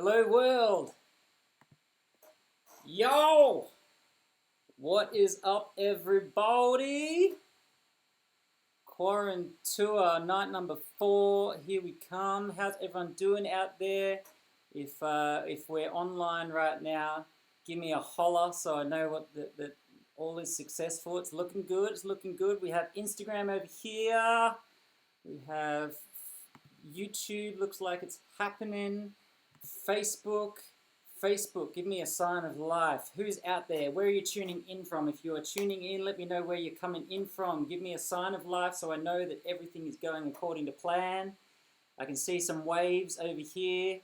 Hello world! Yo! What is up everybody? Quarantine tour night number 4. Here we come. How's everyone doing out there? If we're online right now, give me a holler so I know what that all is successful. It's looking good. It's looking good. We have Instagram over here. We have YouTube. Looks like it's happening. Facebook, give me a sign of life. Who's out there? Where are you tuning in from? If you are tuning in, let me know where you're coming in from. Give me a sign of life so I know that everything is going according to plan. I can see some waves over here.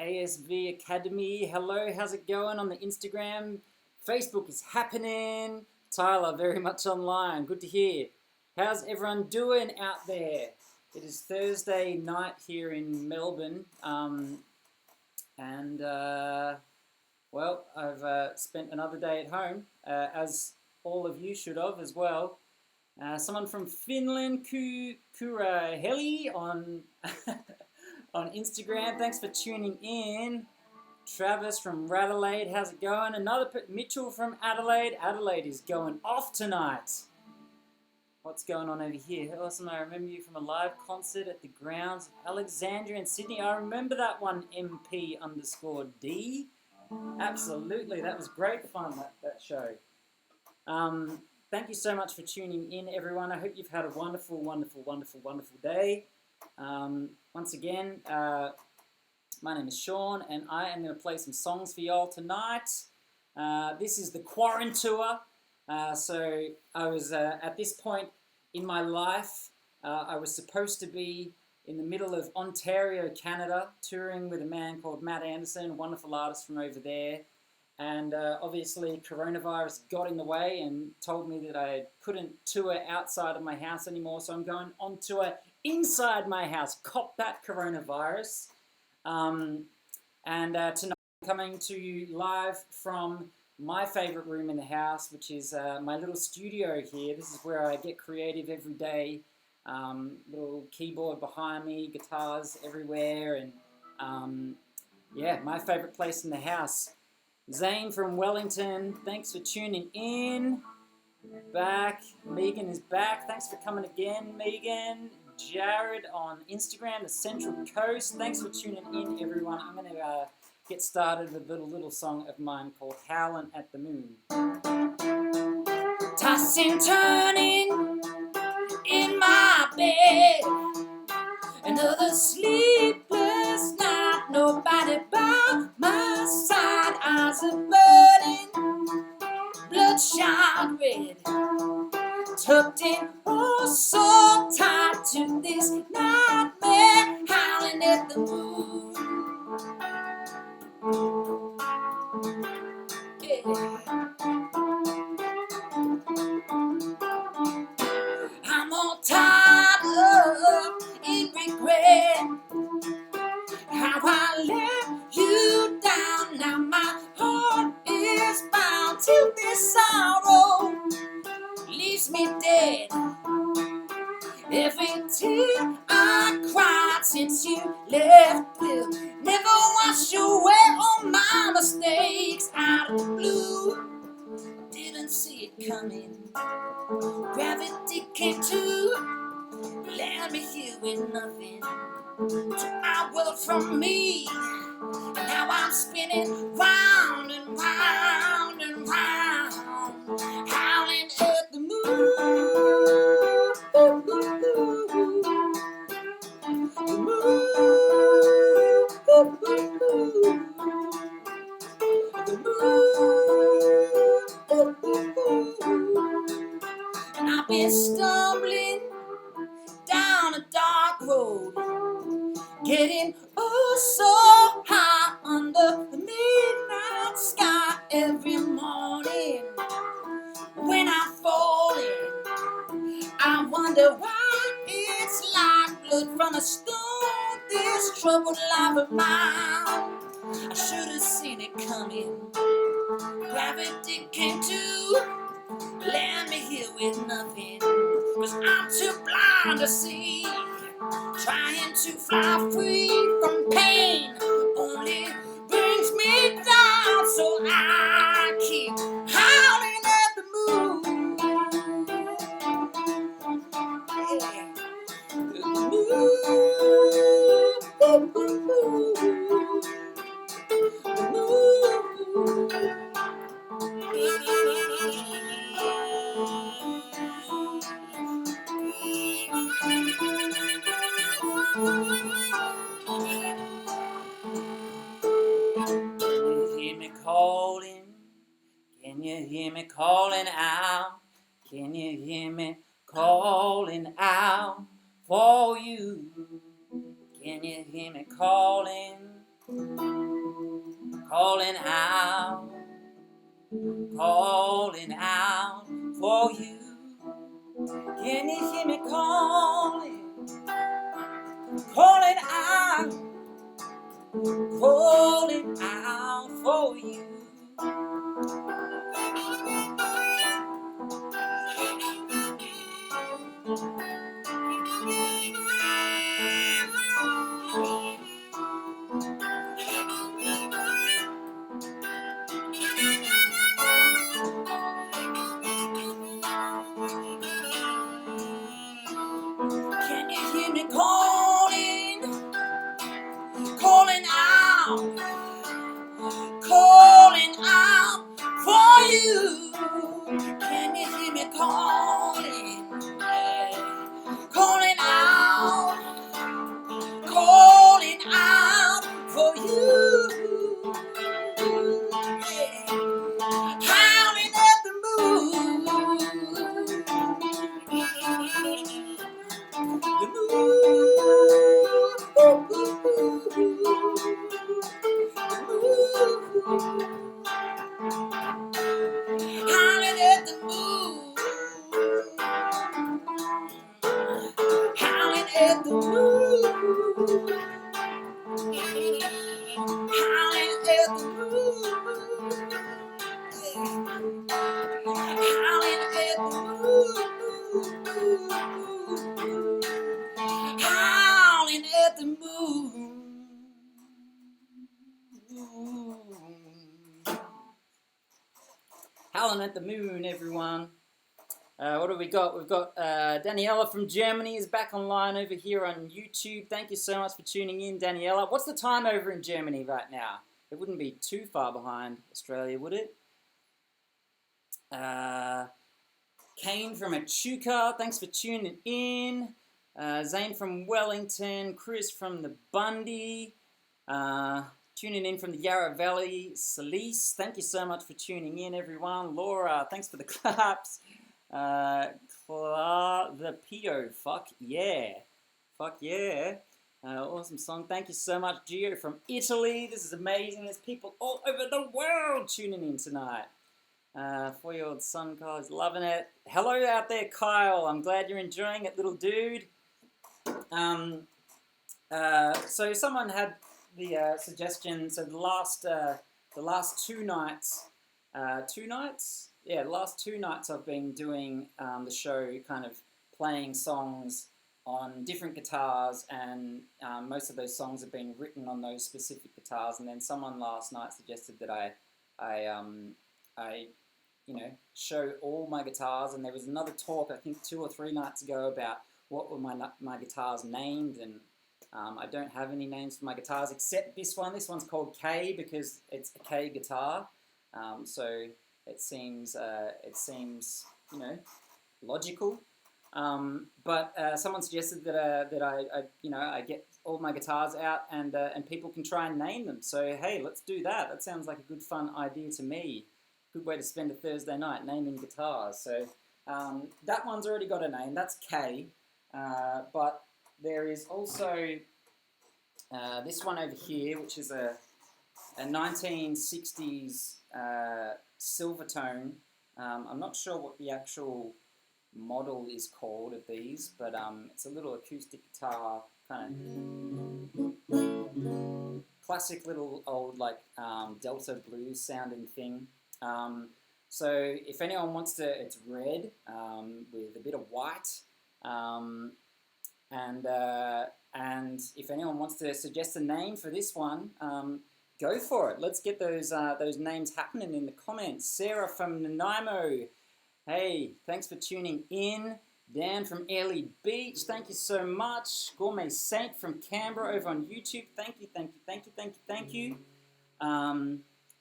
ASV Academy, hello, how's it going on the Instagram? Facebook is happening. Tyler, very much online, good to hear. How's everyone doing out there? It is Thursday night here in Melbourne, well, I've spent another day at home, as all of you should have as well. Someone from Finland, Kuraheli on on Instagram, thanks for tuning in. Travis from Adelaide, how's it going? Mitchell from Adelaide. Adelaide is going off tonight. What's going on over here? Awesome, I remember you from a live concert at the grounds of Alexandria in Sydney. I remember that one, MP_D. Absolutely, that was great fun, that show. Thank you so much for tuning in, everyone. I hope you've had a wonderful, wonderful, wonderful, wonderful day. Once again, my name is Shaun, and I am going to play some songs for y'all tonight. This is the Quarantine tour. So I was at this point in my life, I was supposed to be in the middle of Ontario, Canada, touring with a man called Matt Anderson, a wonderful artist from over there. And obviously coronavirus got in the way and told me that I couldn't tour outside of my house anymore. So I'm going on tour inside my house. Cop that, coronavirus. Tonight I'm coming to you live from my favorite room in the house, which is my little studio here. This is where I get creative every day. Little keyboard behind me, guitars everywhere, and yeah, my favorite place in the house. Zane from Wellington, thanks for tuning in. Back. Megan is back. Thanks for coming again, Megan. Jared on Instagram, the Central Coast. Thanks for tuning in, everyone. I'm going to get started with a little song of mine called Howlin' at the Moon. Tossing, turning in my bed, another sleepless night, nobody by my side, eyes are burning, bloodshot red, tucked in oh so tight to this nightmare, howling at the moon. I'm all tied up in regret, how I let you down. Now my heart is bound till this sorrow leaves me dead. Every tear I cried since you left will never wash away all my mistakes out of the blue. Didn't see it coming. Gravity came to land me here with nothing. Took my world from me. Now I'm spinning round and round and round, howling at the moon. The moon. The moon. And I've been stumbling down a dark road, getting oh so high under the midnight sky every morning. When I'm falling, I wonder why it's like blood from a stone, this troubled life of mine. I should have seen it coming. Gravity came to land me here with nothing, 'cause I'm too blind to see Trying to fly free from pain only brings me down, so I keep howling at the moon. Yeah. Hear me calling? Can you hear me calling out? Can you hear me calling out for you? Can you hear me calling? Calling out, calling out for you. Can you hear me calling? Calling out, calling out for you. Can you hear me calling? Calling out, calling out for you. Can you hear me calling? Calling out for you. Howling at the moon. The howling at the moon. Howling at the moon. Howling at the moon. Howling at the moon. Howling at the moon. Howling at the moon, everyone. What have we got? We've got Daniela from Germany is back online over here on YouTube. Thank you so much for tuning in, Daniela. What's the time over in Germany right now? It wouldn't be too far behind Australia, would it? Kane from Echuca, thanks for tuning in. Zane from Wellington. Chris from the Bundy. Tuning in from the Yarra Valley. Celise, thank you so much for tuning in, everyone. Laura, thanks for the claps. The Pio, fuck yeah. Fuck yeah. Awesome song. Thank you so much, Gio from Italy. This is amazing. There's people all over the world tuning in tonight. 4-year-old son Kyle is loving it. Hello out there, Kyle. I'm glad you're enjoying it, little dude. So someone had the suggestion. So the last 2 nights, the last 2 nights I've been doing the show, kind of playing songs on different guitars, and most of those songs have been written on those specific guitars. And then someone last night suggested that I show all my guitars, and there was another talk, I think 2 or 3 nights ago, about what were my guitars named, and I don't have any names for my guitars except this one. This one's called K because it's a K guitar, so it seems logical. But someone suggested that I get all my guitars out and people can try and name them. So hey, let's do that. That sounds like a good fun idea to me. Good way to spend a Thursday night, naming guitars. So that one's already got a name. That's K. But there is also this one over here, which is a 1960s Silvertone. I'm not sure what the actual model is called of these, but it's a little acoustic guitar, kind of classic little old Delta blues sounding thing. So if anyone wants to, it's red with a bit of white. And if anyone wants to suggest a name for this one, go for it. Let's get those names happening in the comments. Sarah from Nanaimo, hey, thanks for tuning in. Dan from Airlie Beach, thank you so much. Gourmet Saint from Canberra over on YouTube, thank you, thank you, thank you, thank you, thank you.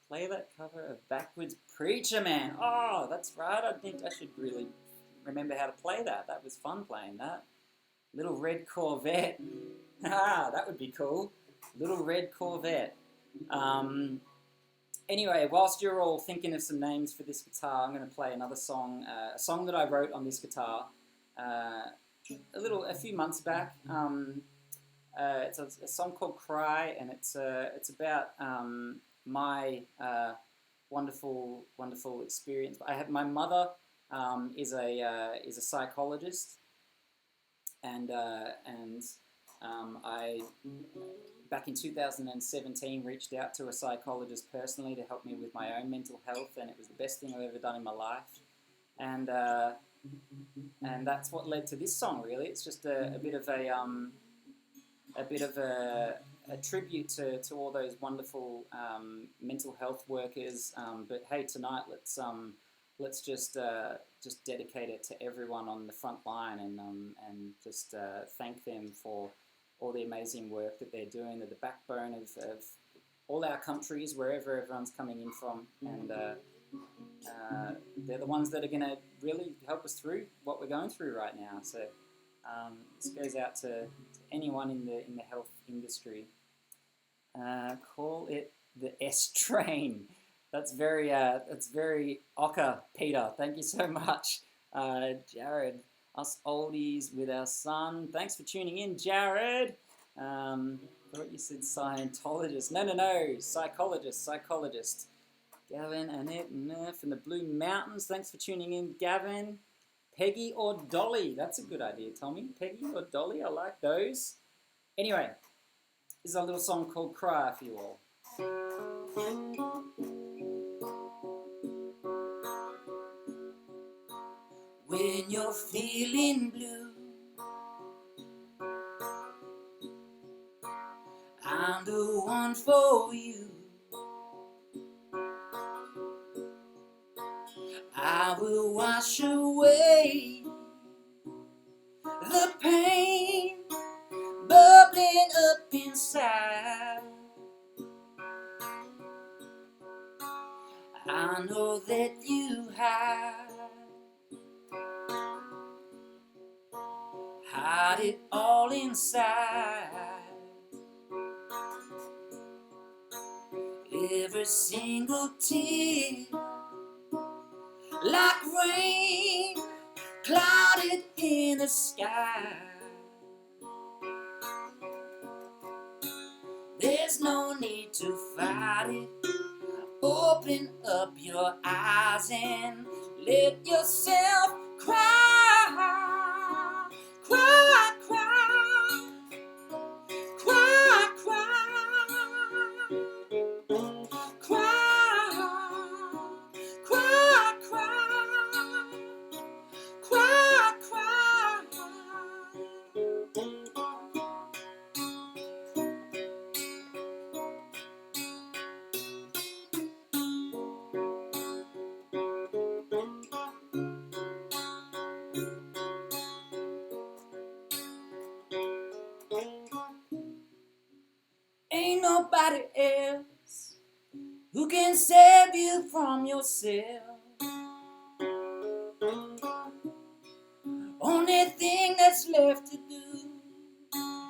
Play that cover of Backwards Preacher Man. Oh, that's right. I think I should really remember how to play that. That was fun playing that. Little Red Corvette. Ah, that would be cool. Little Red Corvette. Anyway, whilst you're all thinking of some names for this guitar, I'm going to play another song, a song that I wrote on this guitar a few months back. It's a song called Cry, and it's about my wonderful experience. My mother is a psychologist, and I back in 2017 reached out to a psychologist personally to help me with my own mental health, and it was the best thing I've ever done in my life. And that's what led to this song. Really, it's just a bit of a tribute to all those wonderful mental health workers. But hey, tonight let's just dedicate it to everyone on the front line and just thank them for all the amazing work that they're doing. They're the backbone of all our countries, wherever everyone's coming in from, and they're the ones that are going to really help us through what we're going through right now. So this goes out to anyone in the health industry. Call it the S Train. That's very Ocker, Peter. Thank you so much, Jared. Us oldies with our son. Thanks for tuning in, Jared. Thought you said Scientologist. No, psychologist. Gavin, Annette, from the Blue Mountains. Thanks for tuning in, Gavin. Peggy or Dolly? That's a good idea, Tommy. Peggy or Dolly? I like those. Anyway, this is a little song called Cry for you all. When you're feeling blue, I'm the one for you. I will wash away the pain bubbling up inside. I know that you hide it all inside. Every single tear, like rain clouded in the sky. There's no need to fight it. Open up your eyes and let yourself cry. Cry, cry, cry, cry, cry, cry, cry, cry, Ain't nobody else who can save you from yourself. Only thing that's left to do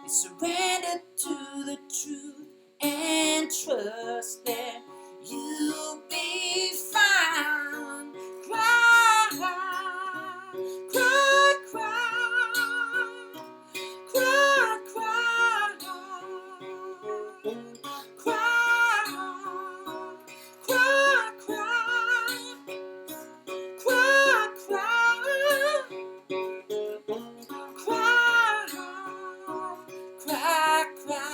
is surrender to the truth and trust that you'll be fine. Cry, cry, cry, cry, cry, cry, cry, cry, cry, cry. Cry, cry,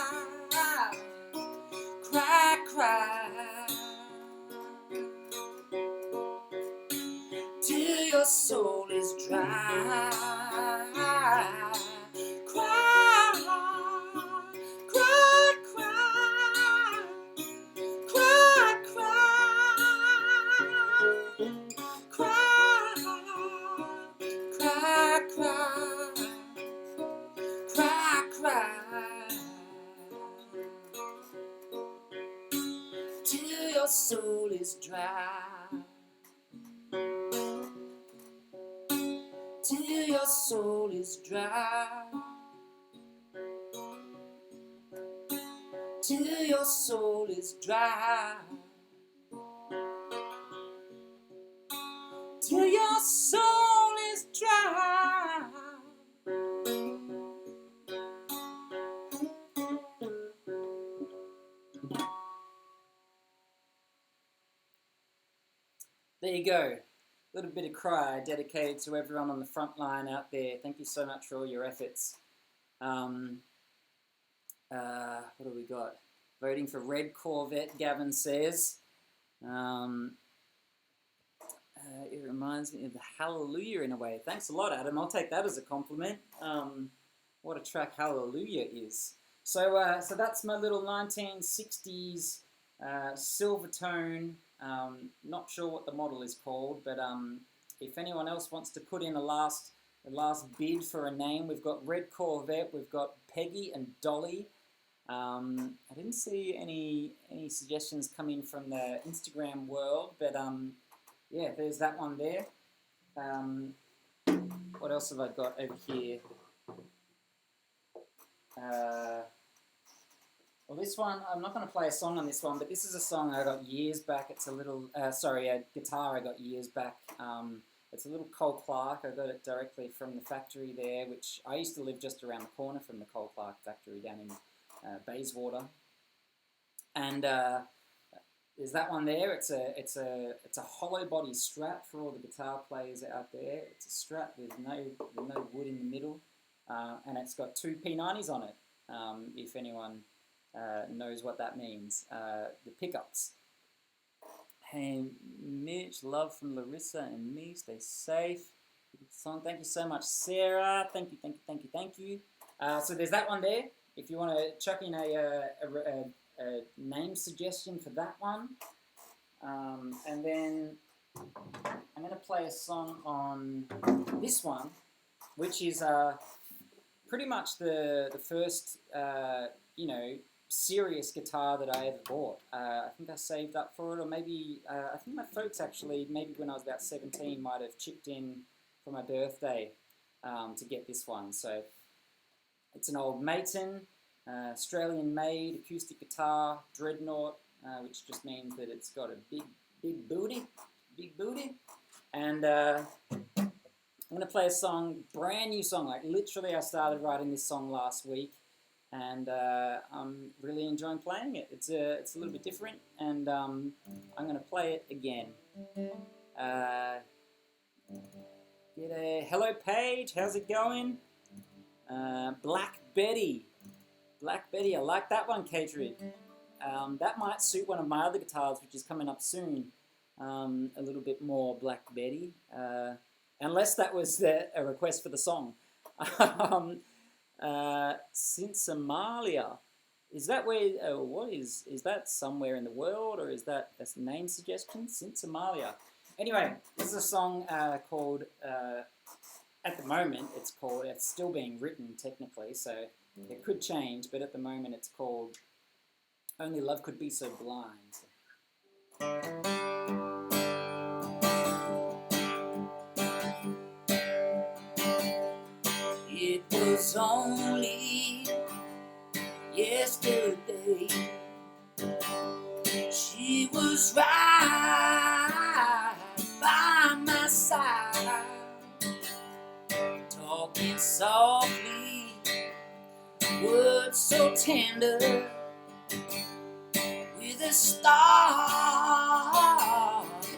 cry, cry, cry. cry, cry, cry, till your soul is dry, till your soul is dry, till your soul is dry, till your soul is dry. There you go. A little bit of cry dedicated to everyone on the front line out there. Thank you so much for all your efforts. What do we got? Voting for Red Corvette, Gavin says. It reminds me of the Hallelujah in a way. Thanks a lot, Adam. I'll take that as a compliment. What a track Hallelujah is. So that's my little 1960s Silvertone. Not sure what the model is called, but if anyone else wants to put in the last bid for a name, we've got Red Corvette, we've got Peggy and Dolly. I didn't see any suggestions coming from the Instagram world, but yeah, there's that one there. What else have I got over here? Well, this one, I'm not going to play a song on this one, but this is a song I got years back. It's a little, a guitar I got years back. It's a little Cole Clark. I got it directly from the factory there, which I used to live just around the corner from the Cole Clark factory down in Bayswater. And there's that one there. It's a hollow body Strat for all the guitar players out there. It's a Strat with no wood in the middle, and it's got two P90s on it. If anyone knows what that means, the pickups. Hey Mitch, love from Larissa and me. Stay safe. Good song. Thank you so much, Sarah. Thank you. So there's that one there. If you want to chuck in a name suggestion for that one, and then I'm going to play a song on this one, which is pretty much the first serious guitar that I ever bought. I think I saved up for it, or maybe I think my folks actually, maybe when I was about 17, might have chipped in for my birthday to get this one. So it's an old Maton, Australian-made acoustic guitar, Dreadnought, which just means that it's got a big booty, and I'm going to play a song, brand new song. Like literally, I started writing this song last week, and I'm really enjoying playing it. It's a little bit different, and I'm going to play it again. Hello, Paige. How's it going? Black Betty, I like that one, Katrid. That might suit one of my other guitars, which is coming up soon. A little bit more Black Betty, unless that was a request for the song. Since Somalia, is that where? What is that somewhere in the world, or is that a name suggestion? Since Somalia. Anyway, this is a song called. At the moment, it's still being written technically, so it could change, but at the moment it's called Only Love Could Be So Blind. It was only yesterday she was right by my side, talking softly, words so tender, with a star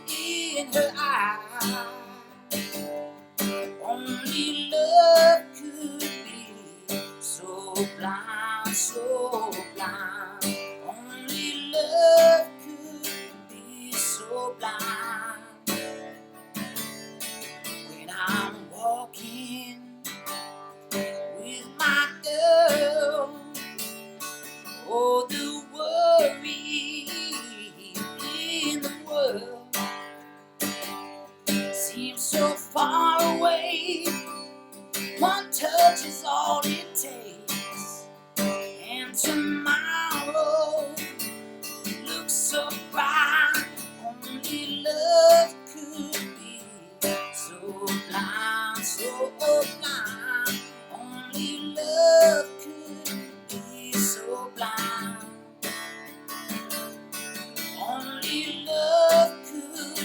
in her eye. Only love could be so blind, so blind. Only love could be so blind. When I'm walking with my girl, oh, the worry touch is all it takes, and tomorrow looks so bright. Only love could be so blind, so blind. Only love could be so blind. Only love could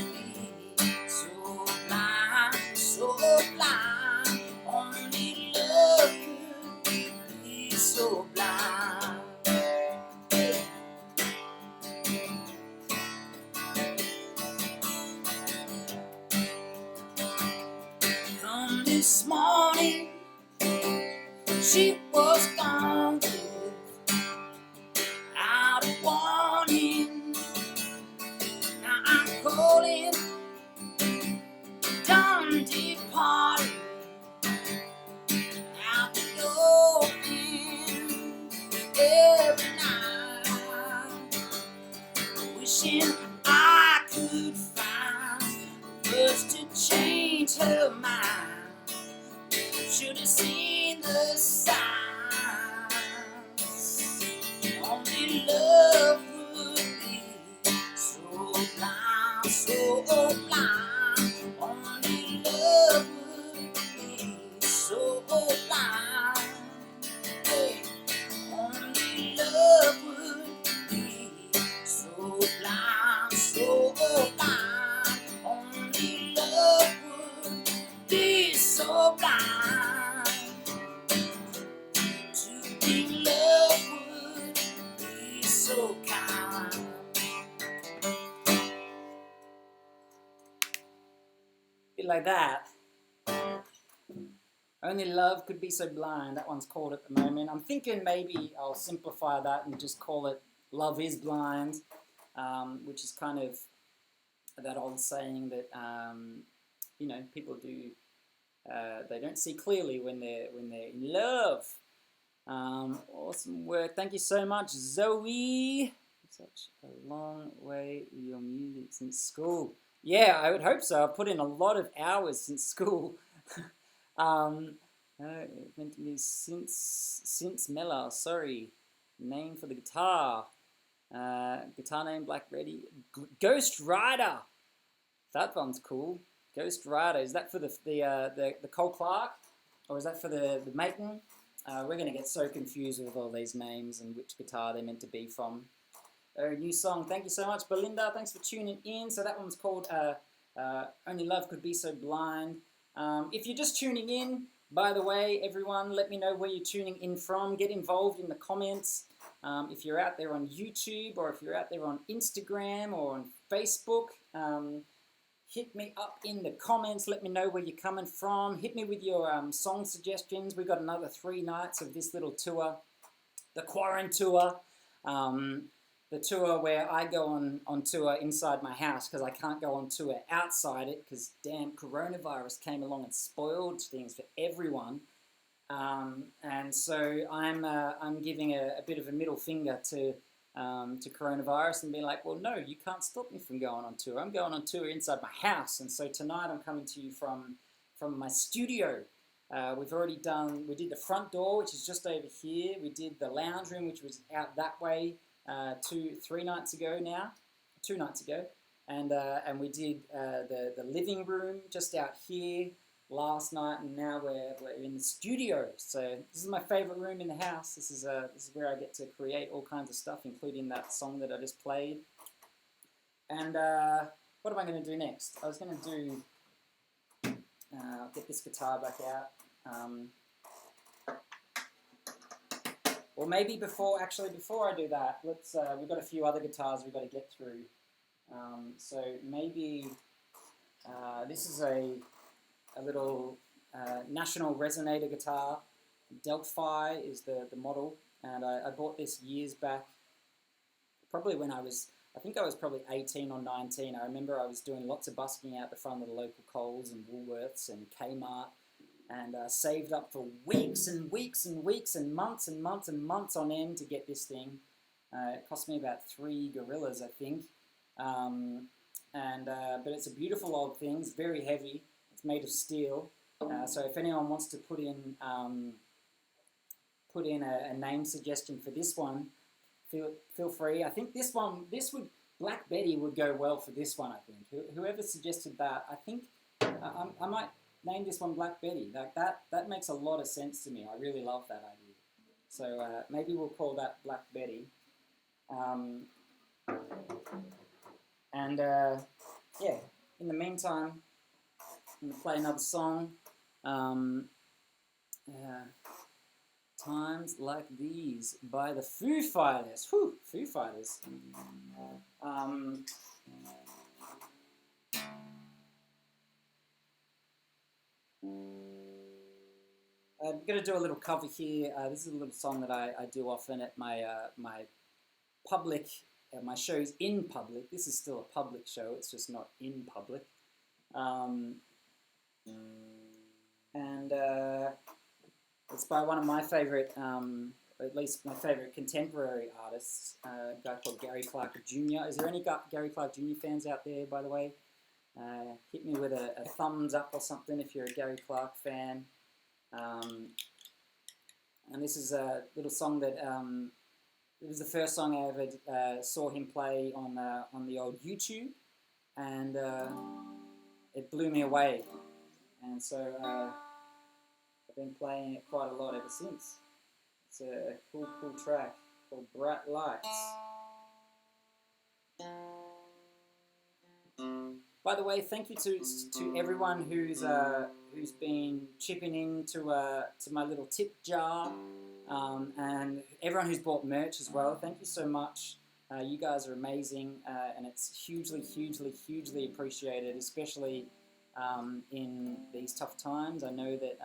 be so blind, so blind. Only love could be so blind. Come this morning, she was gone without a warning. Now I'm calling, done departed, out the door every night, wishing I could find words to change her mind. Should have seen the signs. Only love would be so blind, so blind. Only love would be so blind. Hey, only love would be so blind, so blind. Only love would be so blind. To be loved would be so kind. Bit like that. Only love could be so blind. That one's called at the moment. I'm thinking maybe I'll simplify that and just call it Love is Blind, which is kind of that old saying that you know, people do. They don't see clearly when they're in love. Awesome work. Thank you so much, Zoe. Such a long way with your music since school. Yeah, I would hope so. I've put in a lot of hours since school. Meant to be since Mella. Sorry, name for the guitar. Guitar name Black Ready. Ghost Rider. That one's cool. Ghost Rider. Is that for the Cole Clark, or is that for the Maton? We're gonna get so confused with all these names and which guitar they're meant to be from. New song. Thank you so much, Belinda. Thanks for tuning in. So that one's called Only Love Could Be So Blind. If you're just tuning in, by the way, everyone, let me know where you're tuning in from. Get involved in the comments. If you're out there on YouTube, or if you're out there on Instagram or on Facebook, hit me up in the comments. Let me know where you're coming from. Hit me with your song suggestions. We've got another 3 nights of this little tour, the Quarant Tour. The tour where I go on tour inside my house because I can't go on tour outside it because damn coronavirus came along and spoiled things for everyone. And so I'm giving a bit of a middle finger to coronavirus and being like, well, no, you can't stop me from going on tour. I'm going on tour inside my house. And so tonight I'm coming to you from my studio. We did the front door, which is just over here. We did the lounge room, which was out that way 2 nights ago now, 2 nights ago. And we did the living room just out here last night, and now we're in the studio. So this is my favorite room in the house. This is where I get to create all kinds of stuff, including that song that I just played. And what am I going to do next? I was going to do get this guitar back out. Or maybe before I do that, we've got a few other guitars we've got to get through. So maybe this is a little National Resonator guitar. Delphi is the model, and I bought this years back, probably when I think I was probably 18 or 19. I remember I was doing lots of busking out the front of the local Coles and Woolworths and Kmart, and saved up for weeks and weeks and weeks and months and months and months on end to get this thing. It cost me about 3 gorillas, I think. But it's a beautiful old thing. It's very heavy. It's made of steel. So if anyone wants to put in a name suggestion for this one, feel free. I think this Black Betty would go well for this one. I think whoever suggested that, I think I might name this one Black Betty. Like that makes a lot of sense to me. I really love that idea. So maybe we'll call that Black Betty. Yeah, in the meantime, I'm gonna play another song. Times Like These by the Foo Fighters. Whew, Foo Fighters. I'm going to do a little cover here. This is a little song that I do often at my public, my shows in public. This is still a public show, it's just not in public. It's by one of my favourite, at least my favourite contemporary artists, a guy called Gary Clark Jr. Is there any Gary Clark Jr. fans out there, by the way? Hit me with a thumbs up or something if you're a Gary Clark fan. And this is a little song that it was the first song I ever saw him play on the old YouTube, and it blew me away. And so I've been playing it quite a lot ever since. It's a cool track called Bright Lights. By the way, thank you to everyone who's been chipping in to my little tip jar, and everyone who's bought merch as well. Thank you so much. You guys are amazing, and it's hugely appreciated, especially in these tough times. I know that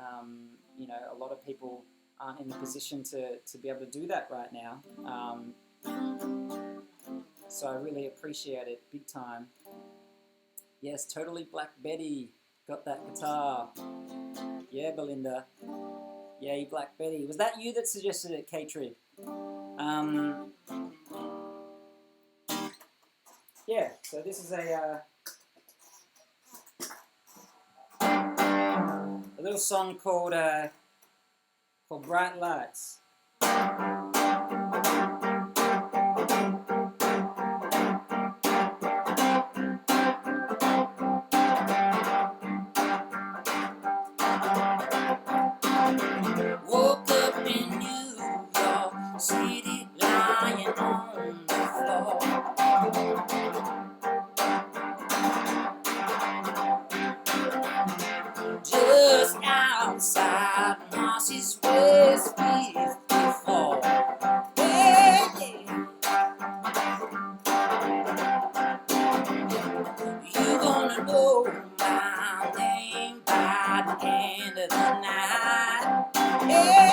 a lot of people aren't in the position to be able to do that right now. So I really appreciate it, big time. Yes, totally Black Betty. Got that guitar. Yeah, Belinda. Yay, Black Betty. Was that you that suggested it, K-Trib? Yeah, so this is a little song called Bright Lights. Woke up in New York City, lying on the floor. Just outside Marcy's West 54. Hey, you gonna know my name by the end of the night. Hey,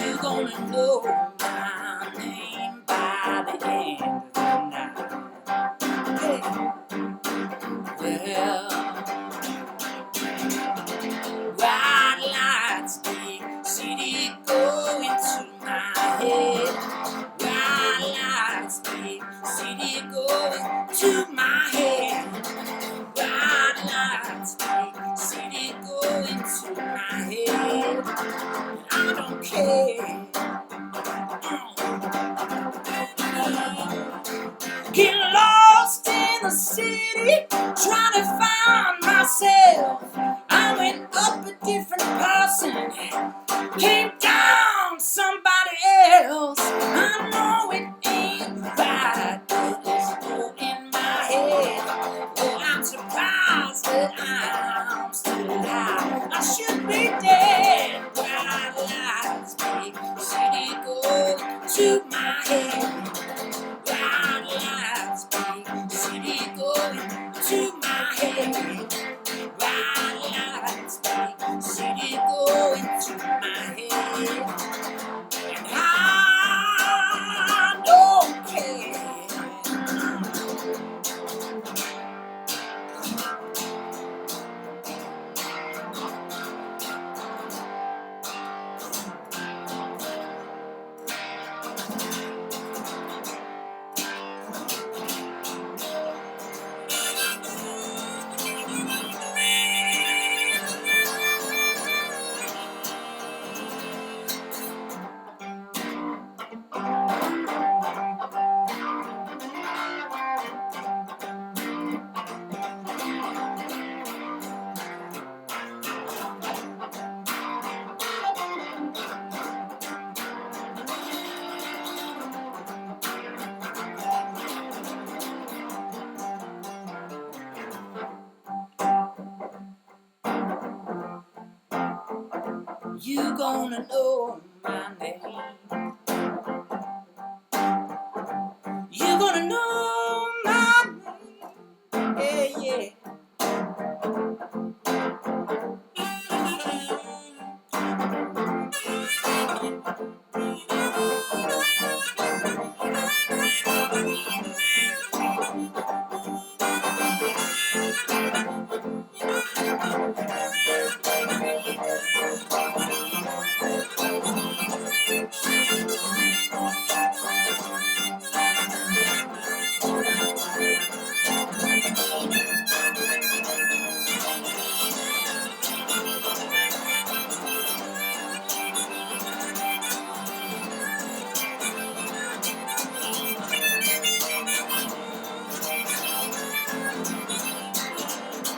you gonna know my name by the end of the night. Well, bright lights, big city going to my head. Bright lights, big city going to my head. Bright lights, big city going to my head. I don't care. Get lost in the city, trying to find myself. I went up a different person, came down somebody else. I know it ain't right, but it's all in my head. Oh, I'm surprised that I'm still alive. I should be dead. Bright lights, big city going to my head. Bright lights, big city going to my head. Bright You gonna know my name. You gonna know my name. Yeah, yeah.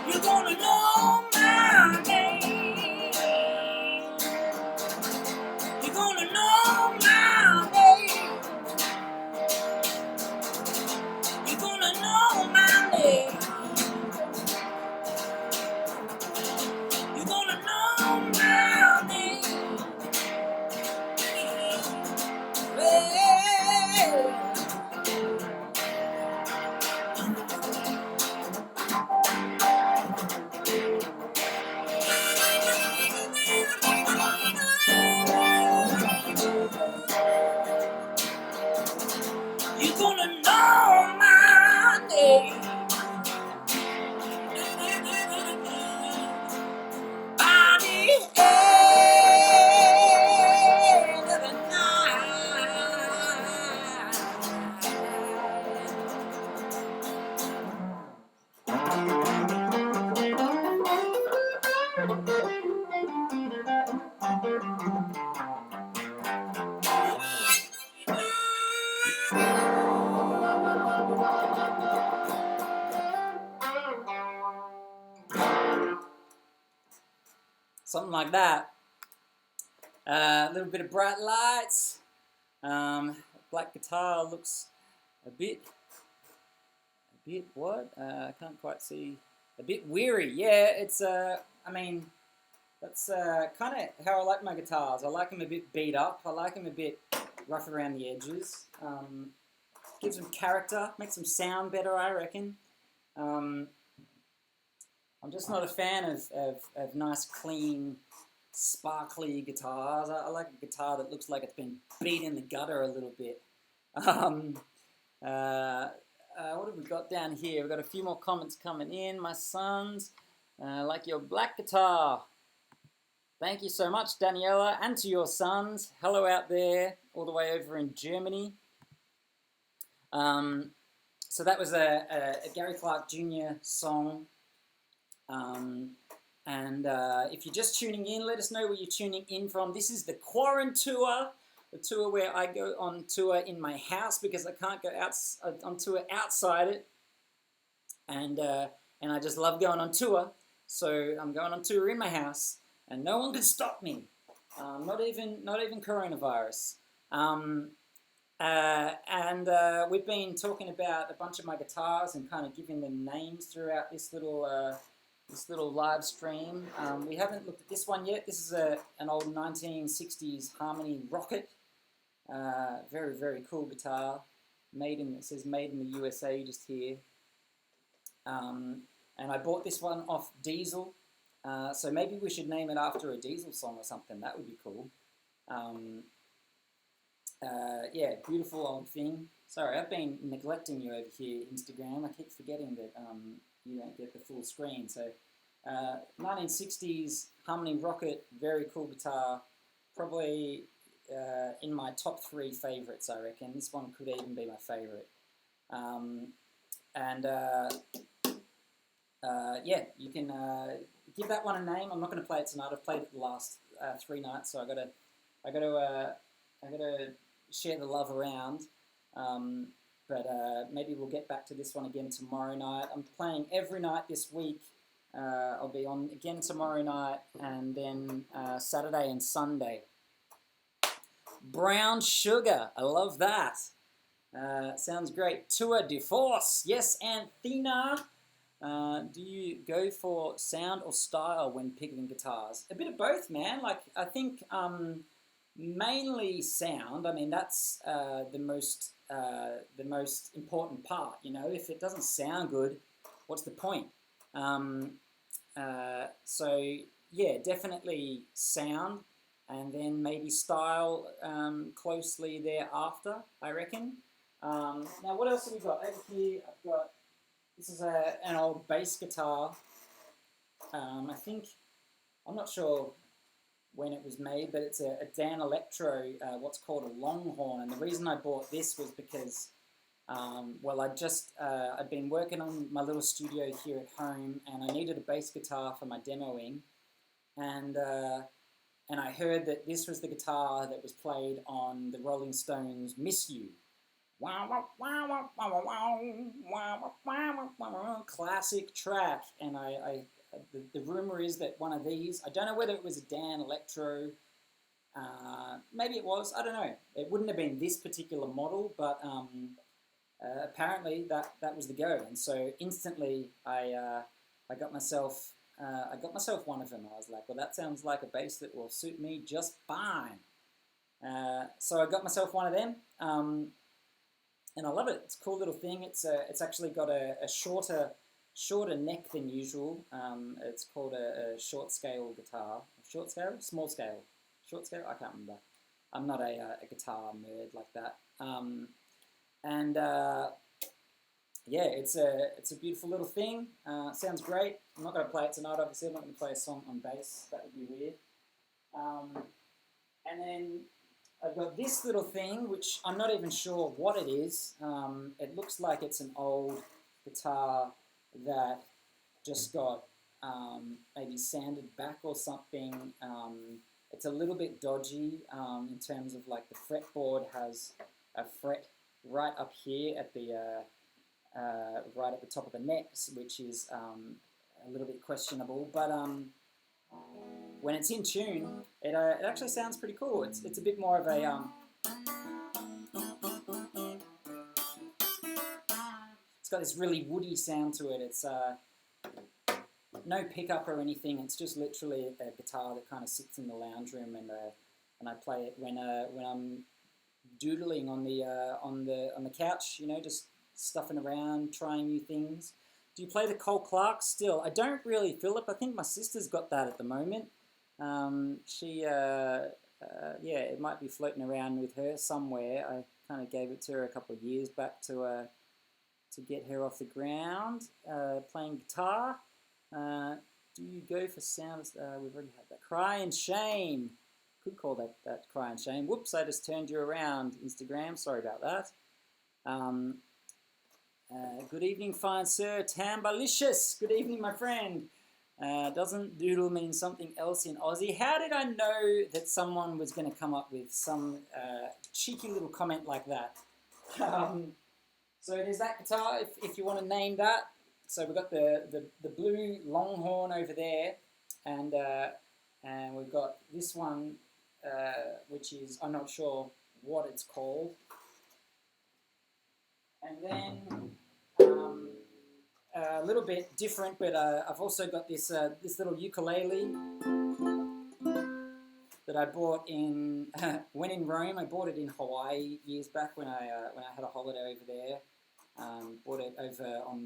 You gonna know my name. You gonna know my name. You gonna know my name. You gonna know my name. Well, you gonna know my name. By the end of the something like that. A little bit of bright lights. Black guitar looks a bit what? I can't quite see. A bit weary. Yeah, it's I mean, that's kind of how I like my guitars. I like them a bit beat up. I like them a bit rough around the edges. Gives them character, makes them sound better, I reckon. I'm just not a fan of nice, clean, sparkly guitars. I like a guitar that looks like it's been beat in the gutter a little bit. What have we got down here? We've got a few more comments coming in. My sons, like your black guitar. Thank you so much, Daniela, and to your sons. Hello out there, all the way over in Germany. So that was a Gary Clark Jr. song. If you're just tuning in, let us know where you're tuning in from. This is the Quarant Tour, the tour where I go on tour in my house because I can't go out on tour outside it. And I just love going on tour. So I'm going on tour in my house, and no one can stop me. Not even coronavirus. We've been talking about a bunch of my guitars and kind of giving them names throughout this little live stream. We haven't looked at this one yet. This is an old 1960s Harmony Rocket. Very, very cool guitar. It says made in the USA just here. And I bought this one off Diesel. So maybe we should name it after a Diesel song or something. That would be cool. Yeah, beautiful old thing. Sorry, I've been neglecting you over here, Instagram. I keep forgetting that you don't get the full screen. So, 1960s Harmony Rocket, very cool guitar. Probably in my top 3 favorites, I reckon. This one could even be my favorite. Yeah, you can give that one a name. I'm not going to play it tonight. I've played it the last 3 nights, so I gotta share the love around. But maybe we'll get back to this one again tomorrow night. I'm playing every night this week. I'll be on again tomorrow night, and then Saturday and Sunday. Brown Sugar, I love that. Sounds great. Tour de Force, yes, Anthena. Do you go for sound or style when picking guitars? A bit of both, man. Like I think mainly sound. I mean, that's the most important part. You know, if it doesn't sound good, what's the point? Um, so yeah, definitely sound, and then maybe style closely thereafter, I reckon. Now, what else have we got over here? I've got this is an old bass guitar. I think I'm not sure when it was made, but it's a Dan Electro, what's called a Longhorn. And the reason I bought this was because, well, I'd been working on my little studio here at home, and I needed a bass guitar for my demoing, and I heard that this was the guitar that was played on the Rolling Stones' "Miss You." Classic track, and the rumor is that one of these, I don't know whether it was a Dan Electro, maybe it was, I don't know. It wouldn't have been this particular model, but apparently that was the go, and so instantly I got myself one of them. I was like, well, that sounds like a bass that will suit me just fine. So I got myself one of them. And I love it. It's a cool little thing. It's actually got a shorter neck than usual. It's called a short scale guitar. Short scale? Small scale? Short scale? I can't remember. I'm not a guitar nerd like that. And yeah, it's a beautiful little thing. Sounds great. I'm not going to play it tonight, obviously. I'm not going to play a song on bass. That would be weird. And then I've got this little thing, which I'm not even sure what it is. It looks like it's an old guitar that just got maybe sanded back or something. It's a little bit dodgy in terms of like the fretboard has a fret right up here at the right at the top of the neck, which is a little bit questionable. But when it's in tune, it actually sounds pretty cool. It's a bit more of a it's got this really woody sound to it. It's no pickup or anything. It's just literally a guitar that kind of sits in the lounge room, and I play it when I'm doodling on the couch. You know, just stuffing around, trying new things. Do you play the Cole Clark still? I don't really, Philip. I think my sister's got that at the moment. Yeah, it might be floating around with her somewhere. I kind of gave it to her a couple of years back to get her off the ground, playing guitar. Do you go for sounds? We've already had that. Cry and shame. Could call that cry and shame. Whoops, I just turned you around, Instagram. Sorry about that. Good evening, fine sir. Tambalicious. Good evening, my friend. Doesn't doodle mean something else in Aussie? How did I know that someone was going to come up with some cheeky little comment like that? So there's that guitar, if you want to name that. So we've got the blue Longhorn over there, and we've got this one, which is, I'm not sure what it's called. And then a little bit different, but I've also got this this little ukulele that I bought in when in Rome. I bought it in Hawaii years back when I had a holiday over there. Bought it over on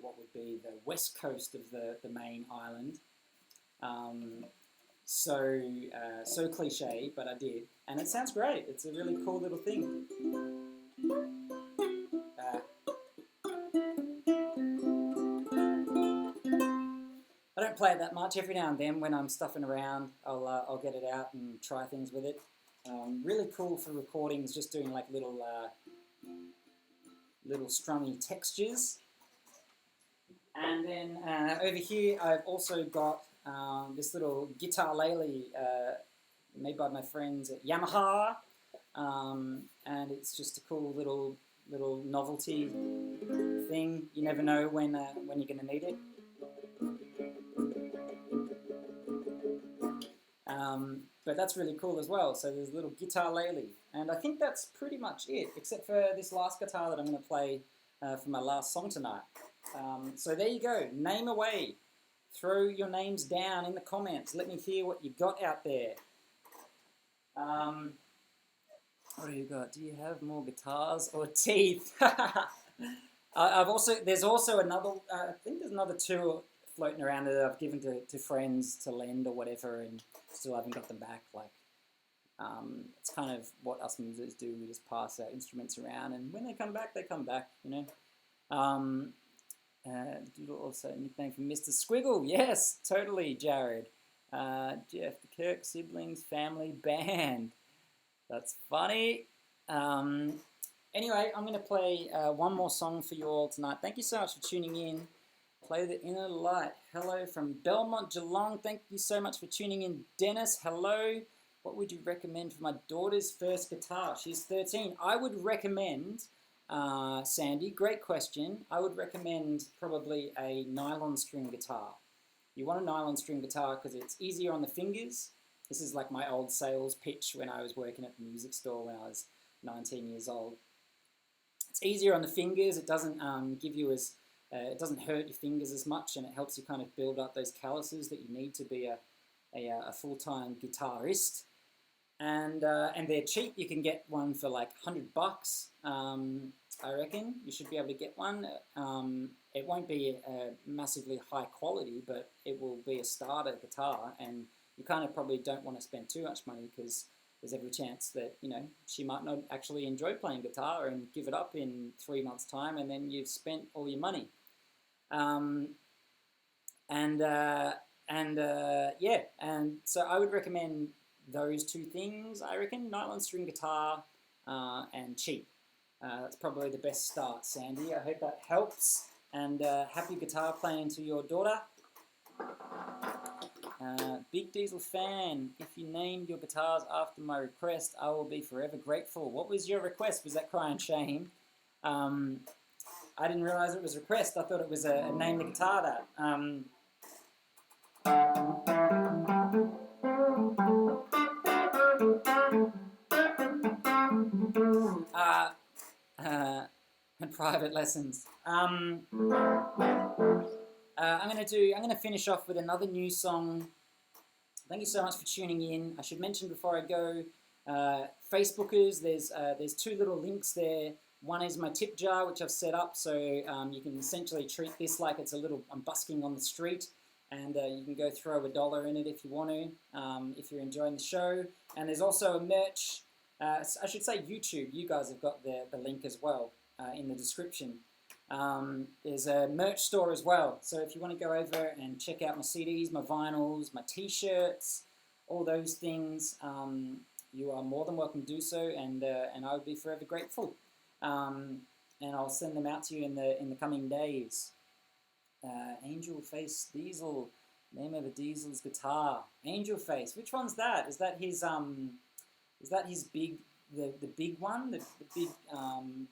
what would be the west coast of the main island. So cliche, but I did, and it sounds great. It's a really cool little thing. I don't play it that much. Every now and then, when I'm stuffing around, I'll get it out and try things with it. Really cool for recordings, just doing like little strummy textures. And then over here, I've also got this little guitar lele made by my friends at Yamaha, and it's just a cool little novelty thing. You never know when you're going to need it. But that's really cool as well. So there's a little guitar lele, and I think that's pretty much it, except for this last guitar that I'm going to play for my last song tonight. So there you go. Name away. Throw your names down in the comments. Let me hear what you got out there. What do you got? Do you have more guitars or teeth? There's also another, I think there's another two floating around that I've given to friends to lend or whatever, and still haven't got them back. It's kind of what us musicians do. We just pass our instruments around, and when they come back, you know. Also nickname from Mr. Squiggle. Yes, totally, Jared. Jeff, the Kirk siblings family band. That's funny. Anyway, I'm going to play one more song for you all tonight. Thank you so much for tuning in. Play the Inner Light. Hello from Belmont, Geelong. Thank you so much for tuning in. Dennis, hello. What would you recommend for my daughter's first guitar? She's 13. I would recommend, Sandy, great question. I would recommend probably a nylon string guitar. You want a nylon string guitar because it's easier on the fingers. This is like my old sales pitch when I was working at the music store when I was 19 years old. It's easier on the fingers. It doesn't give you as it doesn't hurt your fingers as much, and it helps you kind of build up those calluses that you need to be a full-time guitarist. And they're cheap. You can get one for like $100. I reckon you should be able to get one. It won't be a massively high quality, but it will be a starter guitar, and you kind of probably don't want to spend too much money because there's every chance that, you know, she might not actually enjoy playing guitar and give it up in 3 months' time, and then you've spent all your money. Yeah, and so I would recommend those two things, I reckon, nylon string guitar and cheap. That's probably the best start, Sandy. I hope that helps, and happy guitar playing to your daughter. Big Diesel fan, if you named your guitars after my request, I will be forever grateful. What was your request? Was that Crying Shame? I didn't realise it was a request. I thought it was a name the guitar that. And private lessons. I'm gonna finish off with another new song. Thank you so much for tuning in. I should mention before I go, Facebookers, there's two little links there. One is my tip jar, which I've set up, so you can essentially treat this like it's I'm busking on the street, and you can go throw $1 in it if you want to, if you're enjoying the show. And there's also a merch, I should say YouTube. You guys have got the link as well in the description. There's a merch store as well, so if you want to go over and check out my CDs, my vinyls, my t-shirts, all those things, you are more than welcome to do so, and I would be forever grateful. And I'll send them out to you in the coming days. Angel Face Diesel, name of a Diesel's guitar. Angel Face, which one's that? Is that his big, the big one, the big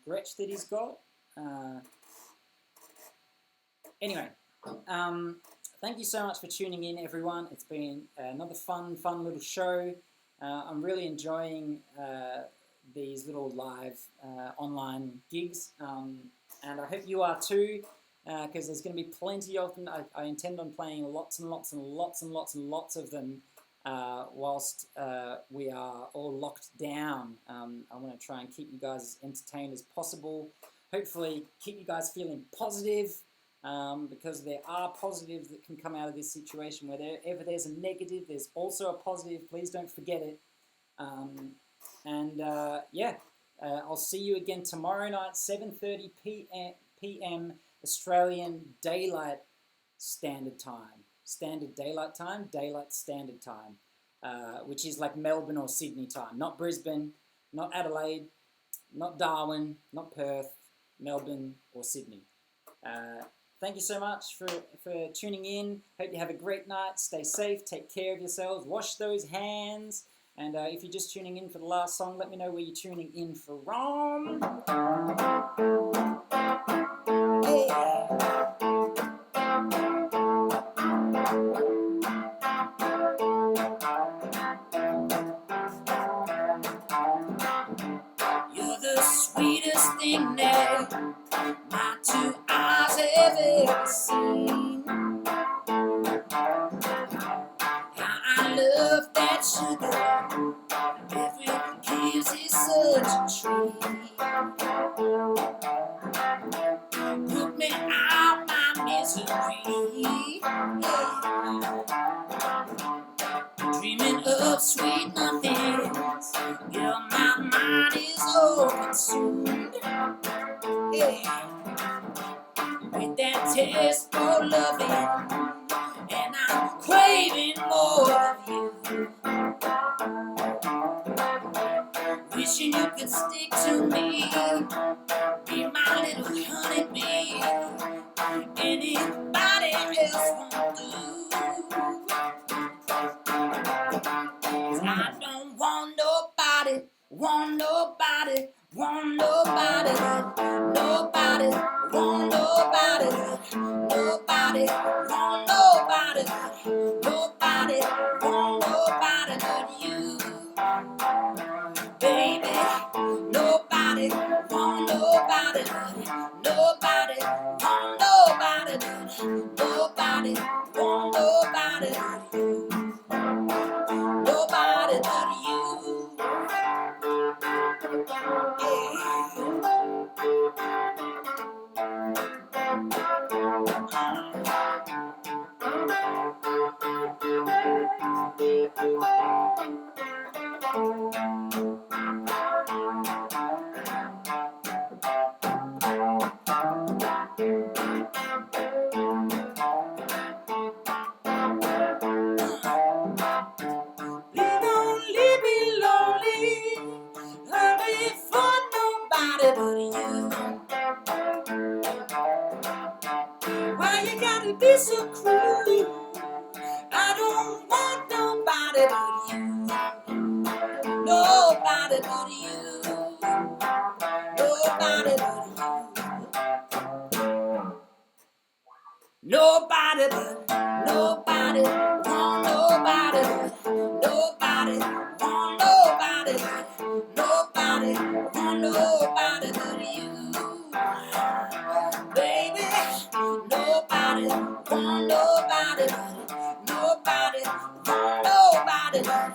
Gretsch that he's got? Anyway, thank you so much for tuning in, everyone. It's been another fun little show. I'm really enjoying these little live online gigs, and I hope you are too, because there's going to be plenty of them. I intend on playing lots and lots and lots and lots and lots of them whilst we are all locked down. I want to try and keep you guys as entertained as possible. Hopefully keep you guys feeling positive, because there are positives that can come out of this situation. Wherever there's a negative, there's also a positive. Please don't forget it. I'll see you again tomorrow night, 7:30 p.m. Australian Daylight Standard Time. Daylight Standard Time, which is like Melbourne or Sydney time. Not Brisbane, not Adelaide, not Darwin, not Perth, Melbourne or Sydney. Thank you so much for tuning in. Hope you have a great night. Stay safe. Take care of yourselves. Wash those hands. And if you're just tuning in for the last song, let me know where you're tuning in from. Yeah. You're the sweetest thing that my two eyes have ever that sugar if it gives it such a treat. Put me out my misery. Dreaming of sweet nothings. Yeah, my mind is all consumed. Yeah. With that taste for loving, and I'm craving more of you. Wishing you could stick to me, be my little honeybee. Anybody else won't do. 'Cause I don't want nobody, want nobody, want nobody, nobody, want nobody, nobody, want nobody, nobody, want nobody but you. Baby, nobody, want nobody, nobody, want nobody, nobody, want nobody but you. Nobody but you. Please don't leave me lonely. I'll be for nobody but you. Why you gotta be so cruel? I don't want nobody but you. Nobody but you. Nobody but you. Nobody but nobody, want nobody but nobody, want nobody but nobody, want nobody but you. Baby, nobody, want nobody but nobody, want nobody but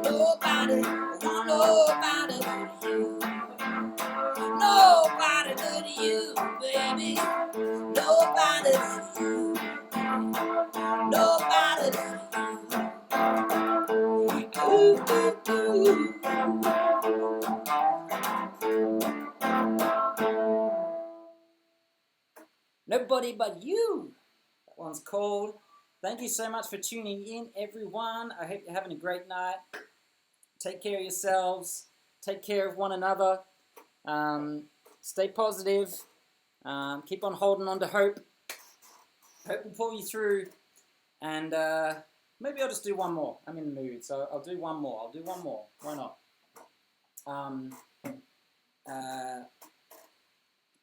nobody, want nobody but you. Nobody but you, baby. Nobody but you. Nobody but you. Ooh, ooh, ooh. Nobody but you. That one's called. Thank you so much for tuning in, everyone. I hope you're having a great night. Take care of yourselves. Take care of one another. Stay positive. Keep on holding on to hope. Hope will pull you through. And maybe I'll just do one more. I'm in the mood, so I'll do one more. Why not?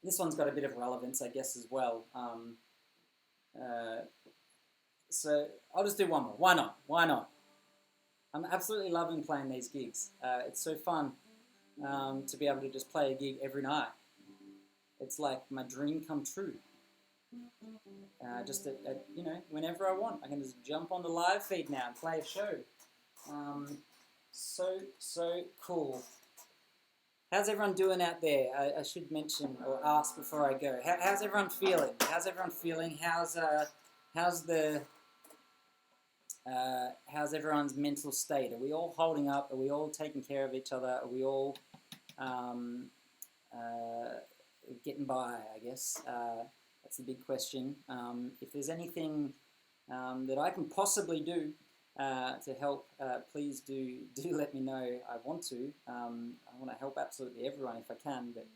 This one's got a bit of relevance, I guess, as well. So I'll just do one more. Why not? I'm absolutely loving playing these gigs. It's so fun to be able to just play a gig every night. It's like my dream come true. Just at whenever I want, I can just jump on the live feed now and play a show. So cool. How's everyone doing out there? I should mention or ask before I go. How's everyone feeling? How's everyone's mental state? Are we all holding up? Are we all taking care of each other? Are we all getting by, I guess? That's the big question. If there's anything that I can possibly do to help, please do let me know. I want to. I want to help absolutely everyone if I can. But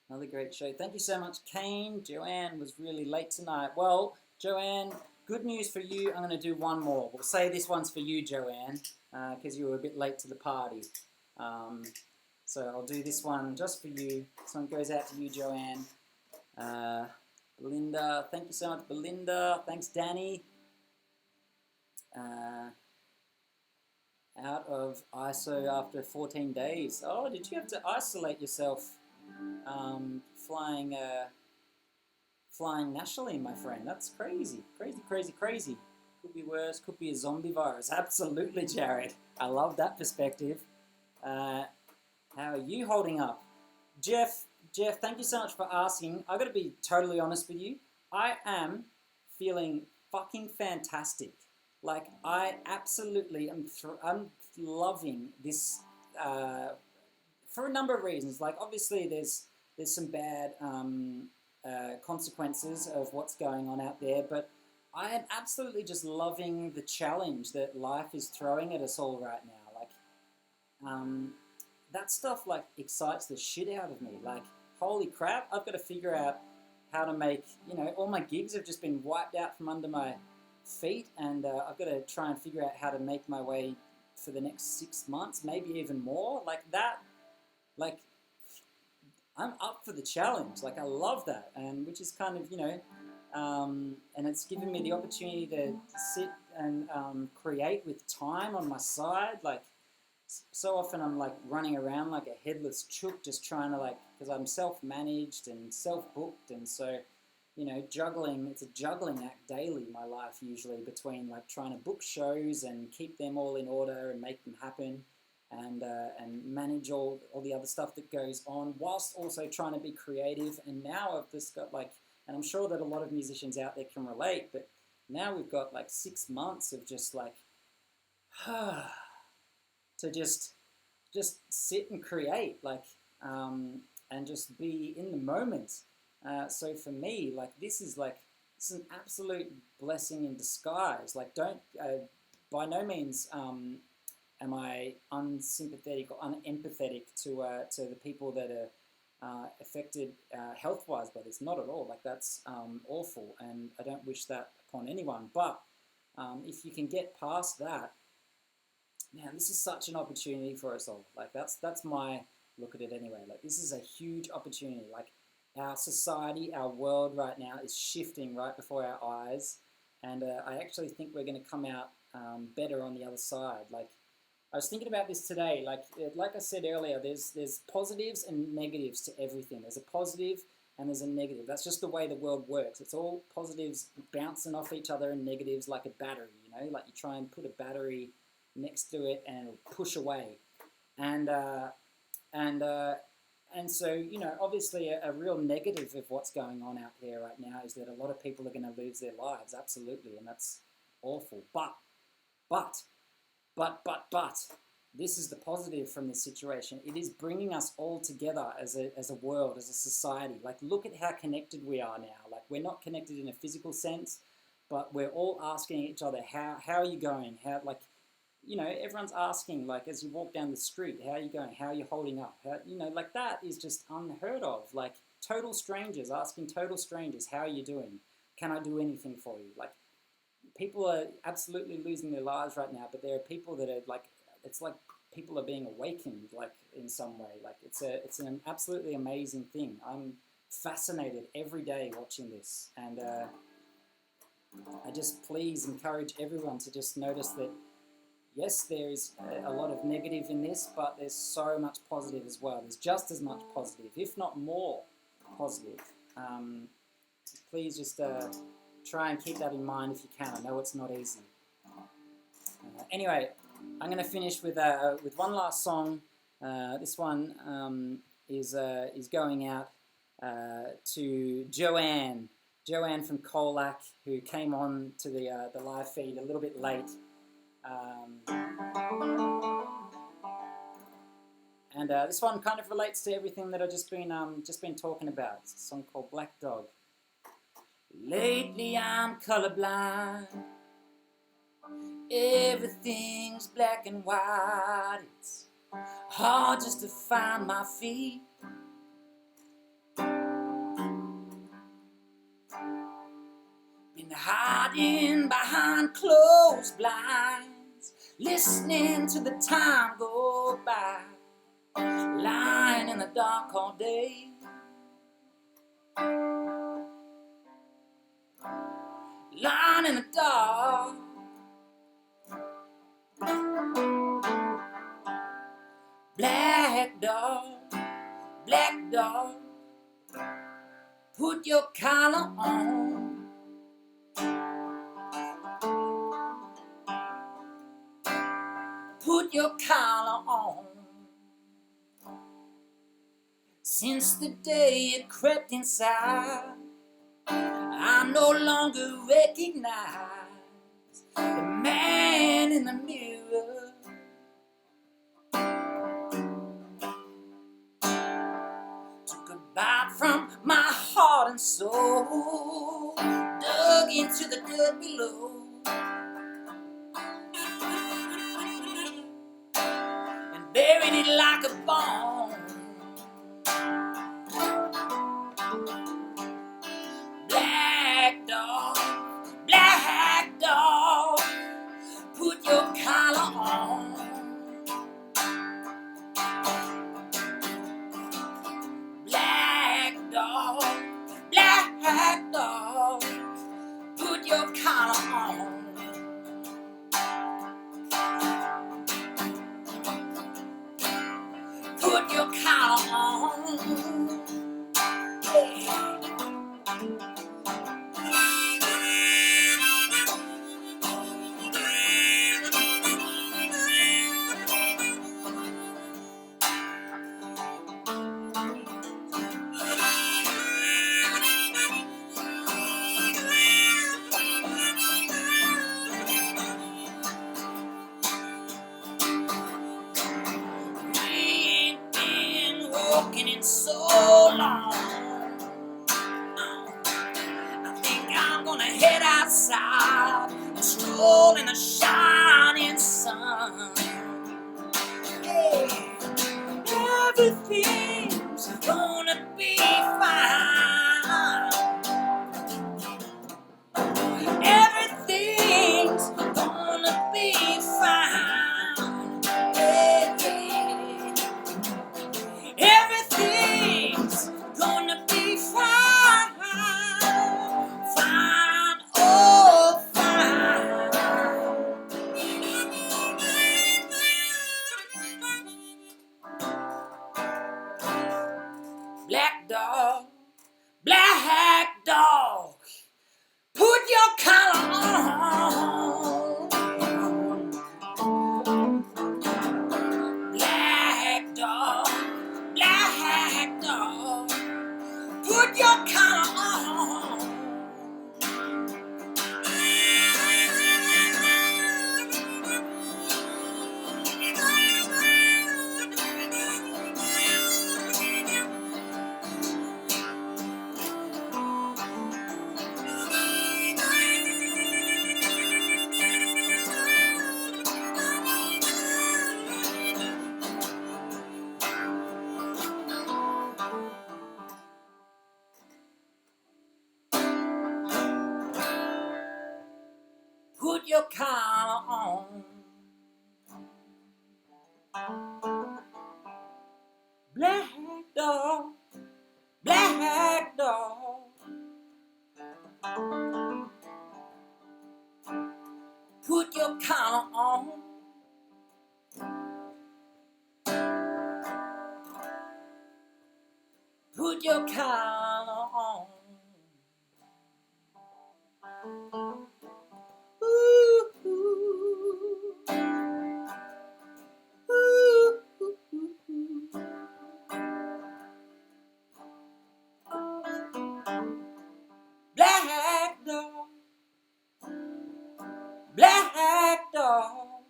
another great show. Thank you so much, Kane. Joanne was really late tonight. Well, Joanne, good news for you. I'm going to do one more. We'll say this one's for you, Joanne, because you were a bit late to the party. So I'll do this one just for you. This one goes out to you, Joanne. Belinda, thank you so much, Belinda. Thanks, Danny. Out of ISO after 14 days. Oh, did you have to isolate yourself flying flying nationally, my friend. That's crazy. Crazy, crazy, crazy. Could be worse. Could be a zombie virus. Absolutely, Jared. I love that perspective. How are you holding up? Jeff, thank you so much for asking. I've got to be totally honest with you. I am feeling fucking fantastic. Like, I absolutely am I'm loving this for a number of reasons. Like, obviously, there's some bad consequences of what's going on out there, but I am absolutely just loving the challenge that life is throwing at us all right now. Like, that stuff like excites the shit out of me. Like, holy crap, I've got to figure out how to make, all my gigs have just been wiped out from under my feet, and I've got to try and figure out how to make my way for the next 6 months, maybe even more. Like that, like, I'm up for the challenge. Like, I love that, and which is kind of, and it's given me the opportunity to sit and create with time on my side. Like, so often I'm like running around like a headless chook, just trying to because I'm self-managed and self-booked, and so, juggling. It's a juggling act daily. My life usually between like trying to book shows and keep them all in order and make them happen, and manage all the other stuff that goes on, whilst also trying to be creative. And now I've just got and I'm sure that a lot of musicians out there can relate, but now we've got 6 months of just to just sit and create, and just be in the moment. So for me, this is an absolute blessing in disguise. Don't by no means am I unsympathetic or unempathetic to the people that are affected health-wise by this. Not at all. That's awful, and I don't wish that upon anyone. But if you can get past that, man, this is such an opportunity for us all. That's my look at it anyway. This is a huge opportunity. Our society, our world right now is shifting right before our eyes, and I actually think we're going to come out better on the other side. I was thinking about this today. Like I said earlier, there's positives and negatives to everything. There's a positive and there's a negative. That's just the way the world works. It's all positives bouncing off each other and negatives like a battery. You try and put a battery next to it and it'll push away, and so obviously a real negative of what's going on out there right now is that a lot of people are going to lose their lives, absolutely, and that's awful. But this is the positive from this situation. It is bringing us all together as a world, as a society. Look at how connected we are now. We're not connected in a physical sense, but we're all asking each other, how are you going? How everyone's asking, as you walk down the street, how are you going? How are you holding up? That is just unheard of. Total strangers asking total strangers, how are you doing? Can I do anything for you? People are absolutely losing their lives right now, but there are people that are it's like people are being awakened, in some way. It's an absolutely amazing thing. I'm fascinated every day watching this, and I just please encourage everyone to just notice that yes, there is a lot of negative in this, but there's so much positive as well. There's just as much positive, if not more positive. Please just try and keep that in mind if you can. I know it's not easy. Anyway, I'm going to finish with one last song. This one is going out to Joanne from Colac, who came on to the live feed a little bit late. And this one kind of relates to everything that I've just been talking about. It's a song called Black Dog. Lately I'm colorblind. Everything's black and white. It's hard just to find my feet. Been hiding behind closed blinds, listening to the time go by, lying in the dark all day. Lying in the dark. Black dog, black dog. Put your collar on. Put your collar on. Since the day it crept inside, I no longer recognize the man in the mirror. Took a bite from my heart and soul, dug into the dirt below, and buried it like a bone. Black dog, put your collar on. Black dog, put your collar on. Put your collar on. Yeah. Walking in so long, I think I'm gonna head outside and stroll in the shining sun. Yeah. Everything's gonna be fine. Everything's gonna be fine. Yeah, yeah. Everything's gonna be fine, fine, oh fine. Black dog, put your collar on. Black dog, put your collar on. Put your collar on. Black dog, put your collar on. Put your collar on. Ooh, ooh, ooh, ooh, ooh. Black dog, black dog,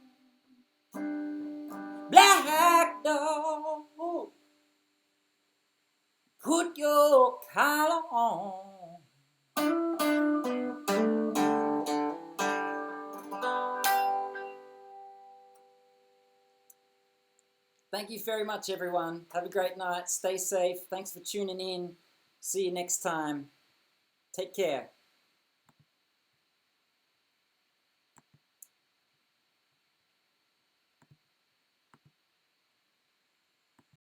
black dog, put your collar on. Thank you very much, everyone. Have a great night. Stay safe. Thanks for tuning in. See you next time. Take care.